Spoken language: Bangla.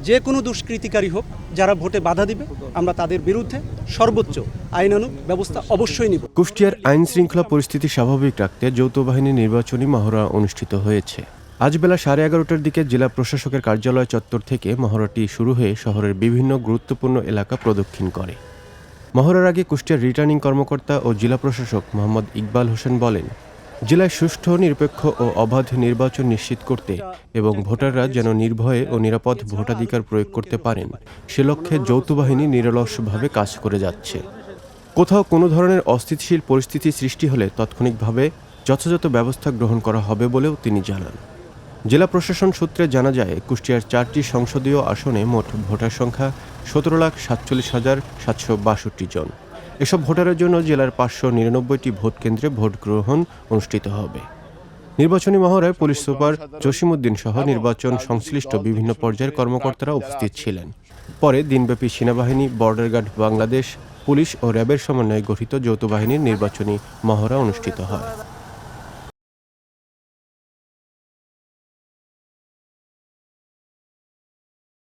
যে কোনো দুষ্কৃতিকারী হোক, যারা ভোটে বাধা দিবে, আমরা তাদের বিরুদ্ধে সর্বোচ্চ আইনানুগ ব্যবস্থা অবশ্যই নিব। কুষ্টিয়ার আইন শৃঙ্খলা পরিস্থিতি স্বাভাবিক রাখতে যৌথ বাহিনীর নির্বাচনী মহড়া অনুষ্ঠিত হয়েছে। আজ বেলা 11:30টার দিকে জেলা প্রশাসকের কার্যালয় চত্বর থেকে মহড়াটি শুরু হয়ে শহরের বিভিন্ন গুরুত্বপূর্ণ এলাকা প্রদক্ষিণ করে। মহড়ার আগে কুষ্টিয়ার রিটার্নিং কর্মকর্তা ও জেলা প্রশাসক মোহাম্মদ ইকবাল হোসেন বলেন, জেলায় সুষ্ঠু, নিরপেক্ষ ও অবাধ নির্বাচন নিশ্চিত করতে এবং ভোটাররা যেন নির্ভয়ে ও নিরাপদ ভোটাধিকার প্রয়োগ করতে পারেন সে লক্ষ্যে যৌথ বাহিনী নিরলসভাবে কাজ করে যাচ্ছে। কোথাও কোনো ধরনের অস্থিতিশীল পরিস্থিতি সৃষ্টি হলে তাৎক্ষণিকভাবে যথাযথ ব্যবস্থা গ্রহণ করা হবে বলেও তিনি জানান। জেলা প্রশাসন সূত্রে জানা যায়, কুষ্টিয়ার 4টি সংসদীয় আসনে মোট ভোটার সংখ্যা 17,47,762 জন। এসব ভোটারের জন্য জেলার 599টি ভোট কেন্দ্রে ভোট গ্রহণ অনুষ্ঠিত হবে। নির্বাচনী মহড়ায় পুলিশ সুপার জসিমউদ্দিন সহ নির্বাচন সংশ্লিষ্ট বিভিন্ন পর্যায়ের কর্মকর্তারা উপস্থিত ছিলেন। পরে দিনব্যাপী সেনাবাহিনী, বর্ডার গার্ড বাংলাদেশ, পুলিশ ও র্যাবের সমন্বয়ে গঠিত যৌথ বাহিনীর নির্বাচনী মহড়া অনুষ্ঠিত হয়।